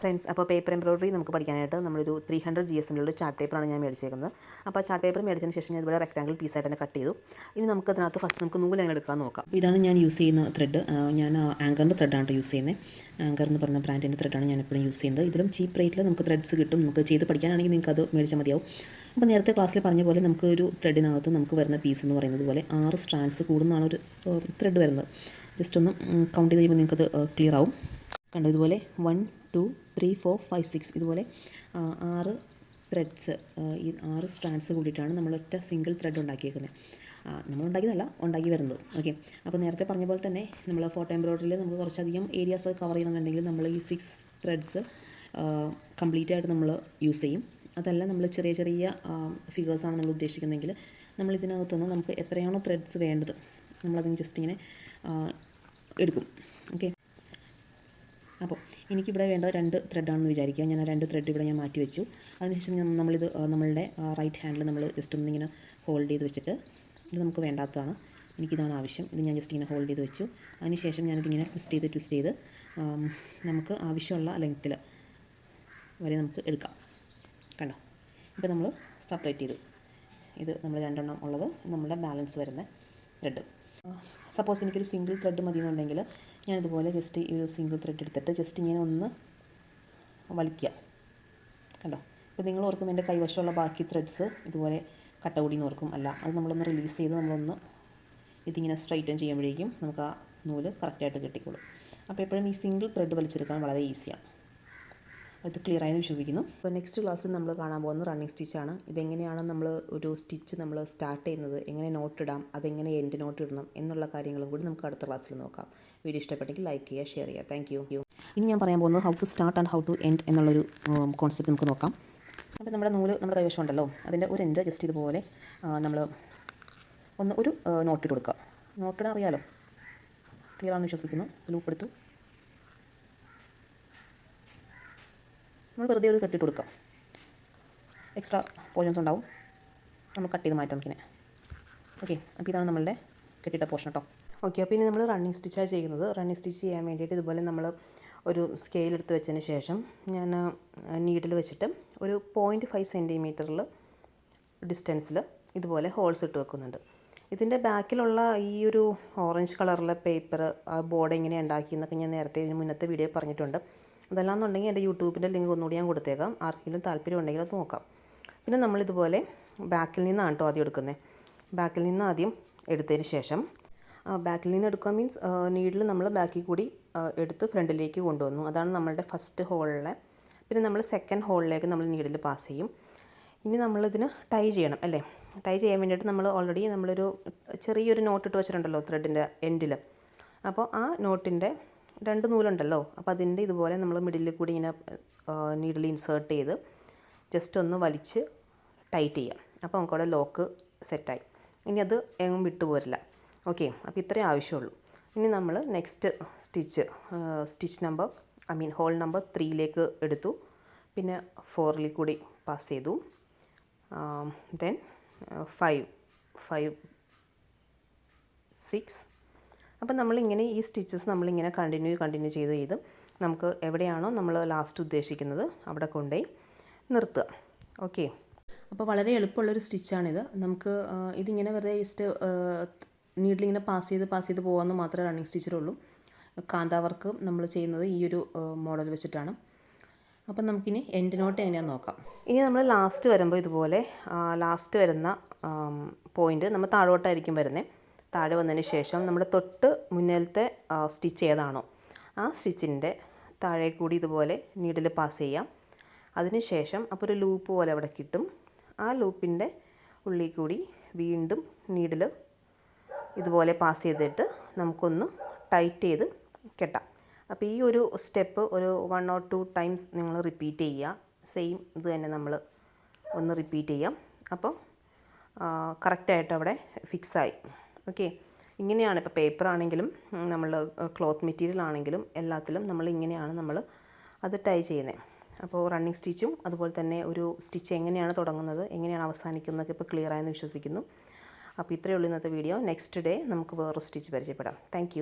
Friends, അപ്പോൾ paper embroidery നമുക്ക് പഠിക്കാനായിട്ട് നമ്മളൊരു 300 GSM ചാർട്ട് പേപ്പറാണ് ഞാൻ മേടിച്ചേക്കുന്നത്. അപ്പോൾ ആ ചാർട്ട് പേപ്പർ മേടിച്ചതിന് ശേഷം ഞാൻ ഇതുപോലെ റെക്ടാങ്കിൾ പീസായിട്ട് തന്നെ കട്ട് ചെയ്തു. ഇനി നമുക്ക് അതിനകത്ത് ഫസ്റ്റ് നമുക്ക് നൂല് എങ്ങനെ എടുക്കാമെന്ന് നോക്കാം. ഇതാണ് ഞാൻ യൂസ് ചെയ്യുന്ന ത്രെഡ്. ഞാൻ ആങ്കറിൻ്റെ ത്രെഡാണ് യൂസ് ചെയ്യുന്നത്. ആങ്കർ എന്ന് പറഞ്ഞ ബ്രാൻഡിൻ്റെ ത്രെഡാണ് ഞാൻ എപ്പോഴും യൂസ് ചെയ്യുന്നത്. ഇതിലും ചീപ്പ് റേറ്റിൽ നമുക്ക് ത്രെഡ്സ് കിട്ടും. നമുക്ക് ചെയ്ത് പഠിക്കാനാണെങ്കിൽ നിങ്ങൾക്ക് അത് മേടിച്ചാൽ മതിയാവും. അപ്പോൾ നേരത്തെ ക്ലാസ്സിൽ പറഞ്ഞ പോലെ നമുക്ക് ഒരു ത്രെഡിനകത്ത് നമുക്ക് വരുന്ന പീസ് എന്ന് പറയുന്നത് പോലെ 6 സ്ട്രാൻഡ്സ് കൂടുന്നതാണ് ഒരു ത്രെഡ് വരുന്നത്. ജസ്റ്റ് ഒന്ന് കൗണ്ട് ചെയ്ത് കഴിയുമ്പോൾ നിങ്ങൾക്കത് ക്ലിയർ ആവും. കണ്ടോ, ഇതുപോലെ 1 2 3 4 5 6 ഇതുപോലെ 6 ത്രെഡ്സ്, ഈ 6 സ്ട്രാൻഡ്സ് കൂടിയിട്ടാണ് നമ്മളൊറ്റ സിംഗിൾ ത്രെഡ് ഉണ്ടാക്കിയേക്കുന്നത്. നമ്മളുണ്ടാക്കിയതല്ല, ഉണ്ടാക്കി വരുന്നത്. ഓക്കെ, അപ്പോൾ നേരത്തെ പറഞ്ഞ പോലെ തന്നെ നമ്മൾ ഫോട്ടോ എംബ്രോയിഡറിയിൽ നമുക്ക് കുറച്ചധികം ഏരിയാസ് കവർ ചെയ്യണമെന്നുണ്ടെങ്കിൽ നമ്മൾ ഈ 6 ത്രെഡ്സ് കംപ്ലീറ്റ് ആയിട്ട് നമ്മൾ യൂസ് ചെയ്യും. അതല്ല നമ്മൾ ചെറിയ ചെറിയ ഫിഗേഴ്സാണ് നമ്മൾ ഉദ്ദേശിക്കുന്നതെങ്കിൽ നമ്മൾ ഇതിനകത്തുനിന്ന് നമുക്ക് എത്രയാണോ ത്രെഡ്സ് വേണ്ടത് നമ്മളതിന് ജസ്റ്റ് ഇങ്ങനെ എടുക്കും. ഓക്കെ, അപ്പോൾ എനിക്കിവിടെ വേണ്ട 2 ത്രെഡാണെന്ന് വിചാരിക്കുക. ഞാൻ ആ 2 ത്രെഡ് ഇവിടെ ഞാൻ മാറ്റി വെച്ചു. അതിനുശേഷം നമ്മളിത് നമ്മളുടെ റൈറ്റ് ഹാൻഡിൽ നമ്മൾ ജസ്റ്റ് ഒന്നിങ്ങനെ ഹോൾഡ് ചെയ്ത് വെച്ചിട്ട്, ഇത് നമുക്ക് വേണ്ടാത്തതാണ്, എനിക്കിതാണ് ആവശ്യം, ഇത് ഞാൻ ജസ്റ്റ് ഇങ്ങനെ ഹോൾഡ് ചെയ്ത് വെച്ചു. അതിനുശേഷം ഞാനിതിങ്ങനെ ട്വിസ്റ്റ് ചെയ്ത് നമുക്ക് ആവശ്യമുള്ള ലെങ്ത്തിൽ വരെ നമുക്ക് എടുക്കാം. കണ്ടോ, ഇപ്പോൾ നമ്മൾ സെപ്പറേറ്റ് ചെയ്തു. ഇത് നമ്മൾ 2 എണ്ണം ഉള്ളത് നമ്മുടെ ബാലൻസ് വരുന്ന ത്രെഡ്. സപ്പോസ് എനിക്കൊരു സിംഗിൾ ത്രെഡ് മതി എന്നുണ്ടെങ്കിൽ ഞാനിതുപോലെ ജസ്റ്റ് ഈ ഒരു സിംഗിൾ ത്രെഡ് എടുത്തിട്ട് ജസ്റ്റ് ഇങ്ങനെ ഒന്ന് വലിക്കുക. കണ്ടോ, ഇപ്പോൾ നിങ്ങൾ ഓർക്കും എൻ്റെ കൈവശമുള്ള ബാക്കി ത്രെഡ്സ് ഇതുപോലെ കട്ട കൂടിയെന്ന് ഓർക്കും. അല്ല, അത് നമ്മളൊന്ന് റിലീസ് ചെയ്ത് നമ്മളൊന്ന് ഇതിങ്ങനെ സ്ട്രൈറ്റൻ ചെയ്യുമ്പോഴേക്കും നമുക്ക് ആ നൂല് കറക്റ്റായിട്ട് കിട്ടിക്കോളും. അപ്പോൾ എപ്പോഴും ഈ സിംഗിൾ ത്രെഡ് വലിച്ചെടുക്കാൻ വളരെ ഈസിയാണ്. അത് ക്ലിയർ ആയെന്ന് വിശ്വസിക്കുന്നു. അപ്പോൾ നെക്സ്റ്റ് ക്ലാസ്സിൽ നമ്മൾ കാണാൻ പോകുന്നത് റണ്ണിങ് സ്റ്റിച്ചാണ്. ഇതെങ്ങനെയാണ് നമ്മൾ ഒരു സ്റ്റിച്ച് നമ്മൾ സ്റ്റാർട്ട് ചെയ്യുന്നത്, എങ്ങനെ നോട്ട് ഇടാം, അതെങ്ങനെ എൻഡ് നോട്ട് ഇടണം എന്നുള്ള കാര്യങ്ങളും കൂടി നമുക്ക് അടുത്ത ക്ലാസ്സിൽ നോക്കാം. വീഡിയോ ഇഷ്ടപ്പെട്ടെങ്കിൽ ലൈക്ക് ചെയ്യുക, ഷെയർ ചെയ്യുക. Thank you. ഇനി ഞാൻ പറയാൻ പോകുന്നത് how to start and how to end എന്നുള്ളൊരു കോൺസെപ്റ്റ് നമുക്ക് നോക്കാം. അപ്പോൾ നമ്മുടെ നൂല് നമ്മുടെ കൈവശം ഉണ്ടല്ലോ, അതിൻ്റെ ഒരു എൻഡ് ജസ്റ്റ് ഇതുപോലെ നമ്മൾ ഒരു നോട്ട് ഇട്ട് കൊടുക്കുക. നോട്ടിടാൻ അറിയാമല്ലോ, ക്ലിയർ ആണെന്ന് വിശ്വസിക്കുന്നു. ലൂപ്പ് എടുത്തു നമ്മൾ വെറുതെ ഒരു കെട്ടിട്ട് കൊടുക്കാം. എക്സ്ട്രാ പോർഷൻസ് ഉണ്ടാവും, നമ്മൾ കട്ട് ചെയ്ത് മാറ്റാം നമുക്കിനെ. ഓക്കെ, അപ്പോൾ ഇതാണ് നമ്മളുടെ കെട്ടിട്ട പോർഷൻ കേട്ടോ. ഓക്കെ, അപ്പോൾ ഇനി നമ്മൾ റണ്ണിങ് സ്റ്റിച്ചാണ് ചെയ്യുന്നത്. റണ്ണിങ് സ്റ്റിച്ച് ചെയ്യാൻ വേണ്ടിയിട്ട് ഇതുപോലെ നമ്മൾ ഒരു സ്കെയിൽ എടുത്ത് വെച്ചതിന് ശേഷം ഞാൻ നീഡിൽ വെച്ചിട്ട് ഒരു 0.5 സെൻറ്റിമീറ്ററിൽ ഡിസ്റ്റൻസിൽ ഇതുപോലെ ഹോൾസ് ഇട്ട് വെക്കുന്നുണ്ട്. ഇതിൻ്റെ ബാക്കിലുള്ള ഈ ഒരു ഓറഞ്ച് കളറിലെ പേപ്പർ ആ ബോർഡ് എങ്ങനെ ഉണ്ടാക്കിയെന്നൊക്കെ ഞാൻ നേരത്തെ മുന്നത്തെ വീഡിയോ പറഞ്ഞിട്ടുണ്ട്. അതല്ലാന്നുണ്ടെങ്കിൽ എൻ്റെ യൂട്യൂബിൻ്റെ ലിങ്ക് ഒന്നുകൂടി ഞാൻ കൊടുത്തേക്കാം, ആർക്കെങ്കിലും താല്പര്യം ഉണ്ടെങ്കിൽ അത് നോക്കാം. പിന്നെ നമ്മളിതുപോലെ ബാക്കിൽ നിന്നാണ് കേട്ടോ ആദ്യം എടുക്കുന്നത്. ബാക്കിൽ നിന്ന് ആദ്യം എടുത്തതിന് ശേഷം ബാക്കിൽ നിന്ന് എടുക്കുക മീൻസ് നീഡിൽ നമ്മൾ ബാക്കിൽ കൂടി എടുത്ത് ഫ്രണ്ടിലേക്ക് കൊണ്ടുവന്നു. അതാണ് നമ്മളുടെ ഫസ്റ്റ് ഹോളിലെ. പിന്നെ നമ്മൾ സെക്കൻഡ് ഹോളിലേക്ക് നമ്മൾ നീഡിൽ പാസ് ചെയ്യും. ഇനി നമ്മളിതിന് ടൈ ചെയ്യണം അല്ലേ. ടൈ ചെയ്യാൻ വേണ്ടിയിട്ട് നമ്മൾ ഓൾറെഡി നമ്മളൊരു ചെറിയൊരു നോട്ട് ഇട്ട് വെച്ചിട്ടുണ്ടല്ലോ ത്രെഡിൻ്റെ എൻഡിൽ. അപ്പോൾ ആ നോട്ടിൻ്റെ 2 നൂലുണ്ടല്ലോ, അപ്പോൾ അതിൻ്റെ ഇതുപോലെ നമ്മൾ മിഡിലിൽ കൂടി ഇങ്ങനെ നീഡിൽ ഇൻസേർട്ട് ചെയ്ത് ജസ്റ്റ് ഒന്ന് വലിച്ച് ടൈറ്റ് ചെയ്യാം. അപ്പോൾ നമുക്കവിടെ ലോക്ക് സെറ്റായി. ഇനി അത് എങ്ങും വിട്ടുപോരില്ല. ഓക്കെ, അപ്പോൾ ഇത്രയും ആവശ്യമുള്ളൂ. ഇനി നമ്മൾ next stitch number hole number 3ലേക്ക് എടുത്തു. പിന്നെ 4ൽ കൂടി പാസ് ചെയ്തു. ദെൻ 5 6. അപ്പം നമ്മളിങ്ങനെ ഈ സ്റ്റിച്ചസ് നമ്മളിങ്ങനെ കണ്ടിന്യൂ ചെയ്ത് നമുക്ക് എവിടെയാണോ നമ്മൾ ലാസ്റ്റ് ഉദ്ദേശിക്കുന്നത് അവിടെ കൊണ്ടുപോയി നിർത്തുക. ഓക്കെ, അപ്പോൾ വളരെ എളുപ്പമുള്ളൊരു സ്റ്റിച്ചാണിത്. നമുക്ക് ഇതിങ്ങനെ വെറുതെ ജസ്റ്റ് നീഡിലിങ്ങനെ പാസ് ചെയ്ത് പോകാമെന്ന് മാത്രമേ റണ്ണിങ് സ്റ്റിച്ചിലുള്ളൂ. കാന്ത വർക്ക് നമ്മൾ ചെയ്യുന്നത് ഈ ഒരു മോഡൽ വെച്ചിട്ടാണ്. അപ്പം നമുക്കിനി എൻഡ് നോട്ട് എങ്ങനെയാണെന്ന് നോക്കാം. ഇനി നമ്മൾ ലാസ്റ്റ് വരുമ്പോൾ ഇതുപോലെ ലാസ്റ്റ് വരുന്ന പോയിൻ്റ് നമ്മൾ താഴോട്ടായിരിക്കും വരുന്നത്. താഴെ വന്നതിന് ശേഷം നമ്മുടെ തൊട്ട് മുന്നിലത്തെ സ്റ്റിച്ച് ഏതാണോ ആ സ്റ്റിച്ചിൻ്റെ താഴെ കൂടി ഇതുപോലെ നീഡിൽ പാസ് ചെയ്യാം. അതിനുശേഷം അപ്പോൾ ഒരു ലൂപ്പ് പോലെ അവിടെ കിട്ടും. ആ ലൂപ്പിൻ്റെ ഉള്ളിൽ കൂടി വീണ്ടും നീഡിൽ ഇതുപോലെ പാസ് ചെയ്തിട്ട് നമുക്കൊന്ന് ടൈറ്റ് ചെയ്ത് കെട്ടാം. അപ്പോൾ ഈ ഒരു സ്റ്റെപ്പ് ഒരു 1 or 2 ടൈംസ് നിങ്ങൾ റിപ്പീറ്റ് ചെയ്യുക. സെയിം ഇത് തന്നെ നമ്മൾ ഒന്ന് റിപ്പീറ്റ് ചെയ്യാം. അപ്പോൾ കറക്റ്റായിട്ട് അവിടെ ഫിക്സായി. ഓക്കെ, ഇങ്ങനെയാണ് ഇപ്പോൾ പേപ്പർ ആണെങ്കിലും നമ്മൾ ക്ലോത്ത് മെറ്റീരിയൽ ആണെങ്കിലും എല്ലാത്തിലും നമ്മൾ ഇങ്ങനെയാണ് നമ്മൾ അത് ടൈ ചെയ്യുന്നത്. അപ്പോൾ റണ്ണിങ് സ്റ്റിച്ചും അതുപോലെ തന്നെ ഒരു സ്റ്റിച്ച് എങ്ങനെയാണ് തുടങ്ങുന്നത് എങ്ങനെയാണ് അവസാനിക്കുന്നതൊക്കെ ഇപ്പോൾ ക്ലിയർ ആയെന്ന് വിശ്വസിക്കുന്നു. അപ്പോൾ ഇത്രയേ ഉള്ളൂ ഇന്നത്തെ വീഡിയോ. നെക്സ്റ്റ് ഡേ നമുക്ക് വേറൊരു സ്റ്റിച്ച് പരിചയപ്പെടാം. താങ്ക്